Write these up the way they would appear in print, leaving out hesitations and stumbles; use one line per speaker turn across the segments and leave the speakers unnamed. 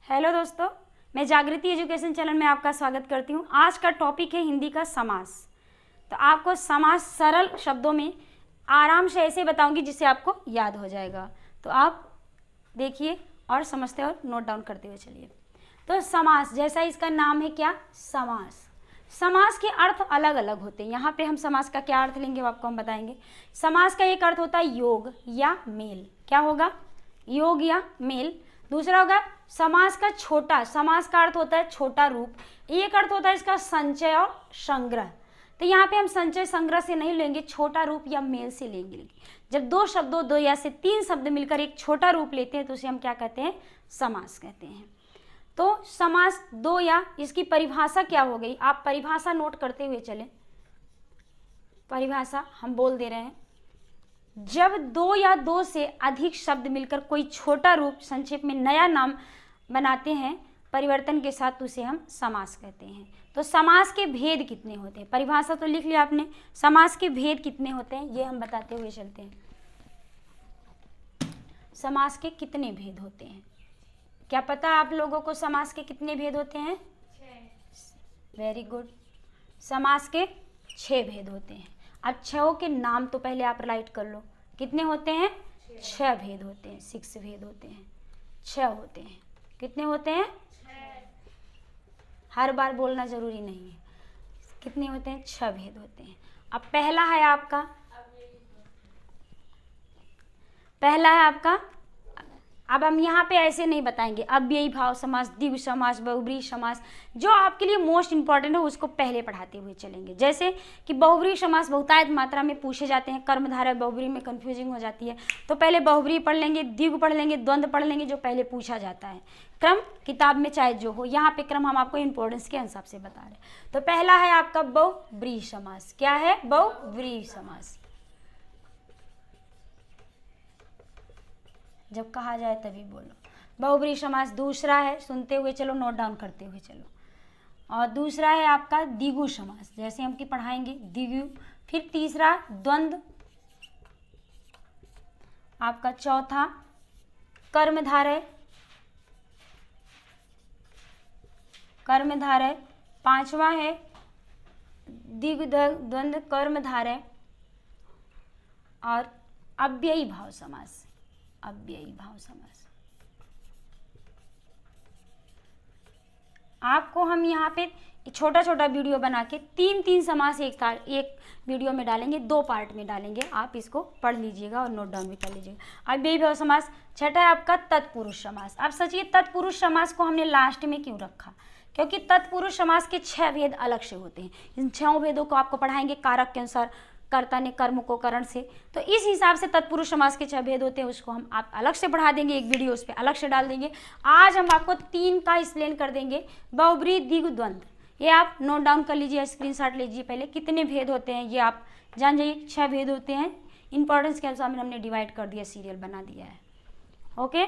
Hello दोस्तों, मैं जागृति एजुकेशन चैनल में आपका स्वागत करती हूँ। आज का टॉपिक है हिंदी का समास। तो आपको समास सरल शब्दों में आराम से ऐसे बताऊंगी जिससे आपको याद हो जाएगा। तो आप देखिए और समझते और नोट डाउन करते हुए चलिए। तो समास, जैसा इसका नाम है क्या, समास। समास के अर्थ अलग अलग होते हैं। यहाँ पे हम समास का क्या अर्थ लेंगे वो आपको हम बताएंगे। समास का एक अर्थ होता है योग या मेल। क्या होगा? योग या मेल। दूसरा होगा समास का छोटा। समास का अर्थ होता है छोटा रूप। एक अर्थ होता है इसका संचय और संग्रह। तो यहाँ पे हम संचय संग्रह से नहीं लेंगे, छोटा रूप या मेल से लेंगे। जब दो शब्दों, दो या से तीन शब्द मिलकर एक छोटा रूप लेते हैं तो उसे हम क्या कहते हैं? समास कहते हैं। तो समास दो या इसकी परिभाषा क्या हो गई, आप परिभाषा नोट करते हुए चलें। परिभाषा हम बोल दे रहे हैं, जब दो या दो से अधिक शब्द मिलकर कोई छोटा रूप, संक्षेप में नया नाम बनाते हैं परिवर्तन के साथ, उसे हम समास कहते हैं। तो समास के भेद कितने होते हैं? परिभाषा तो लिख लिया आपने, समास के भेद कितने होते हैं ये हम बताते हुए चलते हैं। समास के कितने भेद होते हैं? क्या पता है आप लोगों को समास के कितने भेद होते हैं? 6। Very good. समास के 6 भेद होते हैं। अब 6 के नाम तो पहले आप राइट कर लो। कितने होते हैं? 6 भेद होते हैं। 6 भेद होते हैं, 6 होते हैं। कितने होते हैं? 6। हर बार बोलना जरूरी नहीं है। कितने होते हैं? 6 भेद होते हैं। अब पहला है आपका, अब हम यहाँ पे ऐसे नहीं बताएंगे। अव्ययी भाव समास, द्विगु समास, बहुब्रीहि समास, जो आपके लिए मोस्ट इंपॉर्टेंट है उसको पहले पढ़ाते हुए चलेंगे। जैसे कि बहुब्रीहि समास बहुतायत मात्रा में पूछे जाते हैं, कर्मधारय बहुब्रीहि में कंफ्यूजिंग हो जाती है, तो पहले बहुब्रीहि पढ़ लेंगे, द्विगु पढ़ लेंगे, द्वंद्व पढ़ लेंगे, जो पहले पूछा जाता है। क्रम किताब में चाहे जो हो, यहाँ पे क्रम हम आपको इंपॉर्टेंस के हिसाब से बता रहे हैं। तो पहला है आपका बहुब्रीहि समास। क्या है? बहुब्रीहि समास। जब कहा जाए तभी बोलो। बहुब्रीहि समास दूसरा है, सुनते हुए चलो, नोट डाउन करते हुए चलो। और दूसरा है आपका द्विगु समास, जैसे हम की पढ़ाएंगे द्विगु। फिर तीसरा द्वंद्व, आपका चौथा कर्मधारय, पांचवा है द्विगु द्वंद्व कर्मधारय, और अव्ययी भाव समास। अव्ययी भाव समास आपको हम यहाँ पे छोटा छोटा वीडियो बना के तीन समास एक वीडियो में डालेंगे, 2 पार्ट में डालेंगे। आप इसको पढ़ लीजिएगा और नोट डाउन भी कर लीजिएगा। अव्ययी भाव समास। छठा है आपका तत्पुरुष समास। अब सोचिए तत्पुरुष समास को हमने लास्ट में क्यों रखा? क्योंकि तत्पुरुष समास के 6 भेद अलग से होते हैं। इन 6 भेदों को आपको पढ़ाएंगे कारक के अनुसार, कर्ता ने कर्म को करण से, तो इस हिसाब से तत्पुरुष समास के 6 भेद होते हैं। उसको हम आप अलग से पढ़ा देंगे, एक वीडियो उस पर अलग से डाल देंगे। आज हम आपको 3 का एक्सप्लेन कर देंगे। बहुब्रीहि, द्विगु, द्वंद्व, ये आप नोट डाउन कर लीजिए, स्क्रीनशॉट लीजिए। पहले कितने भेद होते हैं ये आप जान जाइए। 6 भेद होते हैं। इंपॉर्टेंस के अनुसार हमने डिवाइड कर दिया, सीरियल बना दिया है। ओके,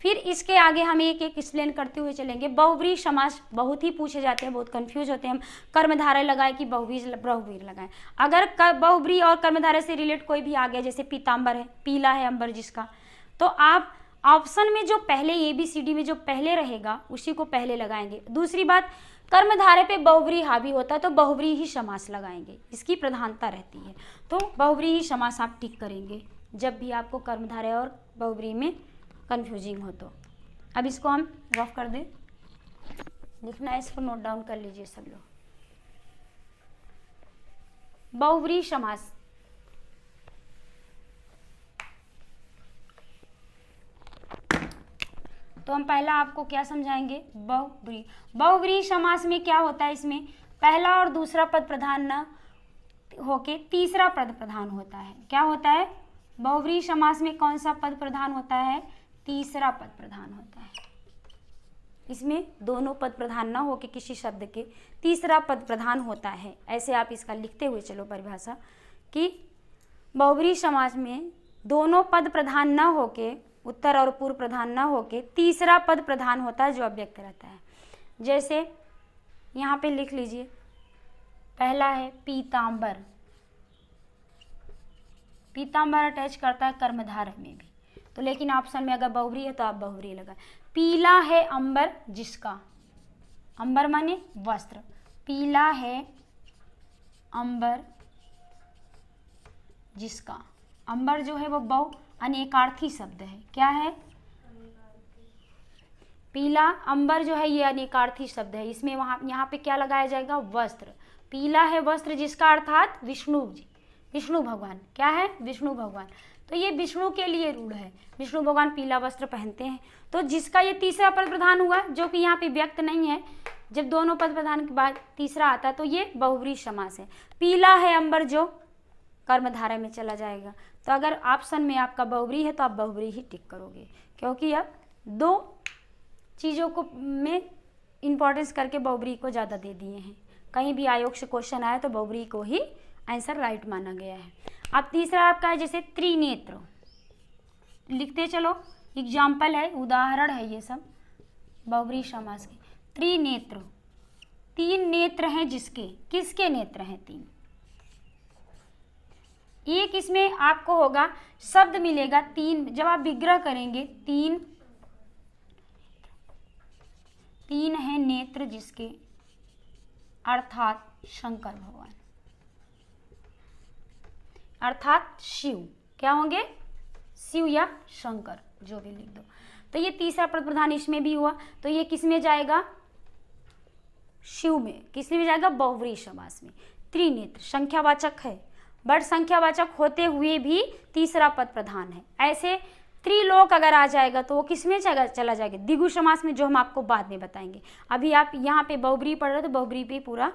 फिर इसके आगे हम एक एक एक्सप्लेन करते हुए चलेंगे। बहुब्रीहि समास बहुत ही पूछे जाते हैं, बहुत कंफ्यूज होते हैं हम। कर्मधारय लगाए कि बहुब्रीहि लगाए। अगर बहुब्रीहि और कर्मधारय से रिलेट कोई भी आ गया, जैसे पीताम्बर है, पीला है अंबर जिसका, तो आप ऑप्शन में जो पहले ABCD में जो पहले रहेगा उसी को पहले लगाएंगे। दूसरी बात, कर्मधारय पे बहुब्रीहि हावी होता है तो बहुब्रीहि ही समास लगाएंगे, इसकी प्रधानता रहती है। तो बहुब्रीहि समास आप टिक करेंगे जब भी आपको कर्मधारय और बहुब्रीहि में कंफ्यूजिंग हो तो। अब इसको हम रफ कर दें, लिखना है इसको, नोट डाउन कर लीजिए सब लोग। बहुब्रीहि समास, तो हम पहला आपको क्या समझाएंगे? बहुब्रीहि समास में क्या होता है, इसमें पहला और दूसरा पद प्रधान न होके तीसरा पद प्रधान होता है। क्या होता है? बहुब्रीहि समास में कौन सा पद प्रधान होता है? तीसरा पद प्रधान होता है। इसमें दोनों पद प्रधान न होके किसी शब्द के तीसरा पद प्रधान होता है। ऐसे आप इसका लिखते हुए चलो परिभाषा, कि बहुब्रीहि समास में दोनों पद प्रधान न होके, उत्तर और पूर्व प्रधान न होके तीसरा पद प्रधान होता है जो अव्यक्त रहता है। जैसे यहाँ पे लिख लीजिए, पहला है पीताम्बर। पीताम्बर अटैच करता है कर्मधारय में भी, तो लेकिन ऑप्शन में अगर बहुब्री है तो आप बहुब्री लगाए। पीला है अंबर जिसका, अंबर माने वस्त्र, पीला है अंबर जिसका, अंबर जो है वो बहु अनेकार्थी शब्द है। क्या है? पीला अंबर जो है ये अनेकार्थी शब्द है, इसमें वहाँ यहाँ पे क्या लगाया जाएगा? वस्त्र। पीला है वस्त्र जिसका, अर्थात विष्णु जी, विष्णु भगवान। क्या है? विष्णु भगवान। तो ये विष्णु के लिए रूढ़ है, विष्णु भगवान पीला वस्त्र पहनते हैं। तो जिसका ये तीसरा पद प्रधान हुआ, जो कि यहाँ पे व्यक्त नहीं है, जब दोनों पद प्रधान के बाद तीसरा आता है तो ये बहुब्री समास है। पीला है अंबर जो कर्मधारय में चला जाएगा। तो अगर ऑप्शन में आपका बहुब्री है तो आप बहुब्री ही टिक करोगे, क्योंकि अब दो चीज़ों को में इम्पोर्टेंस करके बहुब्री को ज़्यादा दे दिए हैं। कहीं भी आयोग से क्वेश्चन आया तो बहुब्री को ही आंसर राइट माना गया है। अब तीसरा आपका है जैसे त्रिनेत्र, लिखते चलो, एग्जाम्पल है, उदाहरण है ये सब बहुब्री समास के। त्रिनेत्र, तीन नेत्र हैं जिसके, किसके नेत्र हैं? तीन। एक इसमें आपको होगा शब्द मिलेगा तीन, जब आप विग्रह करेंगे, तीन, तीन है नेत्र जिसके, अर्थात शंकर भगवान, अर्थात शिव। क्या होंगे? शिव या शंकर, जो भी लिख दो। तो ये तीसरा पद प्रधान इसमें भी हुआ, तो ये किस में जाएगा? शिव में। किस में जाएगा? बहुब्री समास में। त्रिनेत्र संख्यावाचक है, बट संख्यावाचक होते हुए भी तीसरा पद प्रधान है। ऐसे त्रिलोक अगर आ जाएगा तो वो किस में चला जाएगा? द्विगु समास में, जो हम आपको बाद में बताएंगे। अभी आप यहाँ पे बहुब्री पढ़ रहे हो तो बहुब्री पे पूरा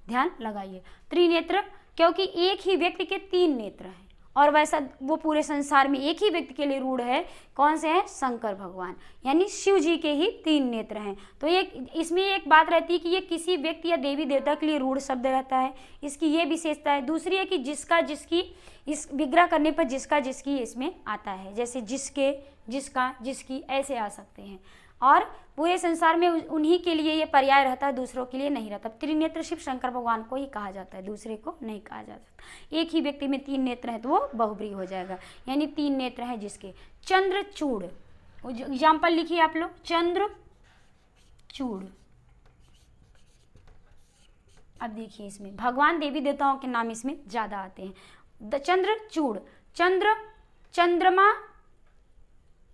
ध्यान लगाइए। त्रिनेत्र, क्योंकि एक ही व्यक्ति के तीन नेत्र हैं, और वैसा वो पूरे संसार में एक ही व्यक्ति के लिए रूढ़ है। कौन से हैं? शंकर भगवान, यानी शिव जी के ही तीन नेत्र हैं। तो ये इसमें एक बात रहती है कि ये किसी व्यक्ति या देवी देवता के लिए रूढ़ शब्द रहता है, इसकी ये विशेषता है। दूसरी है कि जिसका जिसकी, इस विग्रह करने पर जिसका जिसकी इसमें आता है, जैसे जिसके, जिसका, जिसकी, ऐसे आ सकते हैं। और पूरे संसार में उन्हीं के लिए ये पर्याय रहता है, दूसरों के लिए नहीं रहता। त्रिनेत्र शिव शंकर भगवान को ही कहा जाता है, दूसरे को नहीं कहा जाता। एक ही व्यक्ति में तीन नेत्र हैं तो वो बहुब्री हो जाएगा, यानी तीन नेत्र हैं जिसके। चंद्रचूड़, एग्जाम्पल लिखिए आप लोग, चंद्रचूड़। अब देखिए इसमें भगवान देवी देवताओं के नाम इसमें ज्यादा आते हैं। चंद्रचूड़, चंद्र, चंद्रमा,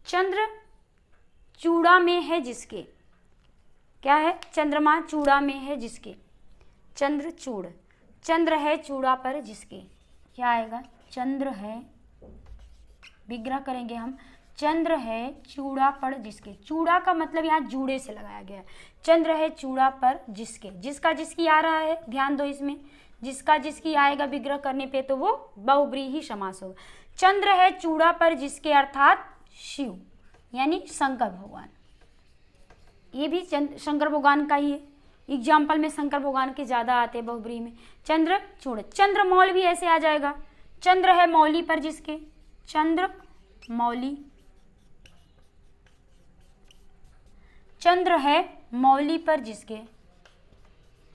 चंद्र चूड़ा में है जिसके। क्या है? चंद्रमा चूड़ा में है जिसके, चंद्रचूड़। चंद्र है चूड़ा पर जिसके, क्या आएगा? चंद्र है, विग्रह करेंगे हम, चंद्र है चूड़ा पर जिसके। चूड़ा का मतलब यहाँ जूड़े से लगाया गया है। चंद्र है चूड़ा पर जिसके, जिसका जिसकी आ रहा है, ध्यान दो इसमें, जिसका जिसकी आएगा विग्रह करने पे तो वो बहुब्री ही समास होगा। चंद्र है चूड़ा पर जिसके, अर्थात शिव, यानी शंकर भगवान। ये भी शंकर भगवान का ही है। एग्जाम्पल में शंकर भगवान के ज़्यादा आते हैं बहुब्री में। चंद्रचूड़, चंद्रमौली भी ऐसे आ जाएगा। चंद्र है मौली पर जिसके, चंद्र मौली, चंद्र है मौली पर जिसके,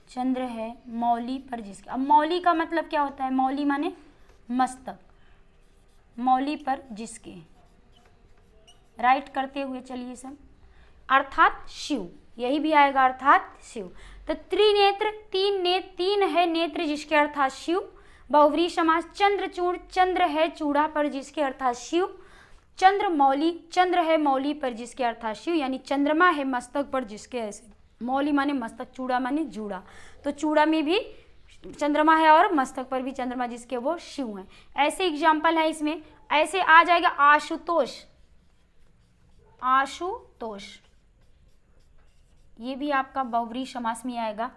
चंद्र है मौली पर जिसके। अब मौली का मतलब क्या होता है? मौली माने मस्तक, मौली पर जिसके, राइट करते हुए चलिए सब, अर्थात शिव, यही भी आएगा, अर्थात शिव। तो त्रिनेत्र, तीन है नेत्र जिसके, अर्थात शिव, बहुब्री समास। चंद्रचूड़, चंद्र है चूड़ा पर जिसके, अर्थात शिव। चंद्रमौली, चंद्र है मौली पर जिसके, अर्थात शिव, यानी चंद्रमा है मस्तक पर जिसके। ऐसे मौली माने मस्तक, चूड़ा माने जूड़ा, तो चूड़ा में भी चंद्रमा है और मस्तक पर भी चंद्रमा जिसके, वो शिव है। ऐसे एग्जाम्पल है इसमें। ऐसे आ जाएगा आशुतोष, आशुतोष, ये भी आपका बहुब्री समास में आएगा।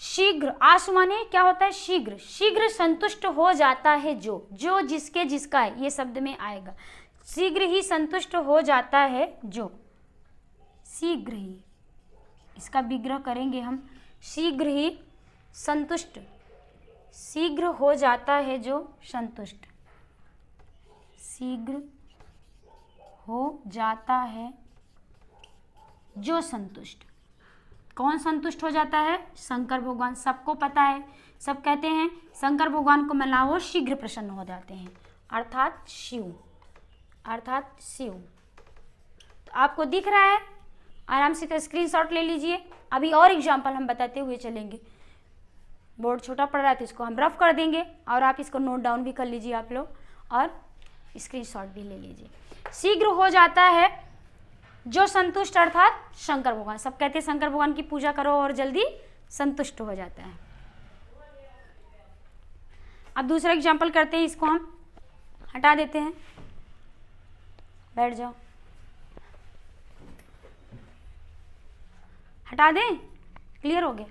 शीघ्र, आशु माने क्या होता है? शीघ्र, शीघ्र संतुष्ट हो जाता है जो, जो जिसके जिसका है, ये शब्द में आएगा। शीघ्र ही संतुष्ट हो जाता है जो, शीघ्र ही, इसका विग्रह करेंगे हम, शीघ्र ही संतुष्ट, शीघ्र हो जाता है जो संतुष्ट, शीघ्र हो जाता है जो संतुष्ट। कौन संतुष्ट हो जाता है? शंकर भगवान। सबको पता है, सब कहते हैं शंकर भगवान को मिलाओ शीघ्र प्रसन्न हो जाते हैं, अर्थात शिव। अर्थात शिव। तो आपको दिख रहा है, आराम से का स्क्रीनशॉट ले लीजिए। अभी और एग्जाम्पल हम बताते हुए चलेंगे। बोर्ड छोटा पड़ रहा है तो इसको हम रफ कर देंगे और आप इसको नोट डाउन भी कर लीजिए आप लोग और स्क्रीनशॉट भी ले लीजिए। शीघ्र हो जाता है जो संतुष्ट अर्थात शंकर भगवान। सब कहते हैं शंकर भगवान की पूजा करो और जल्दी संतुष्ट हो जाता है। अब दूसरा एग्जाम्पल करते हैं, इसको हम हटा देते हैं, बैठ जाओ, हटा दें, क्लियर हो गया।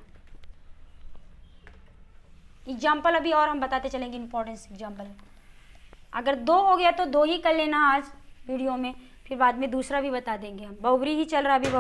एग्जाम्पल अभी और हम बताते चलेंगे, इंपॉर्टेंस एग्जाम्पल। अगर 2 हो गया तो 2 ही कर लेना आज वीडियो में, फिर बाद में दूसरा भी बता देंगे हम। बहुबरी ही चल रहा अभी।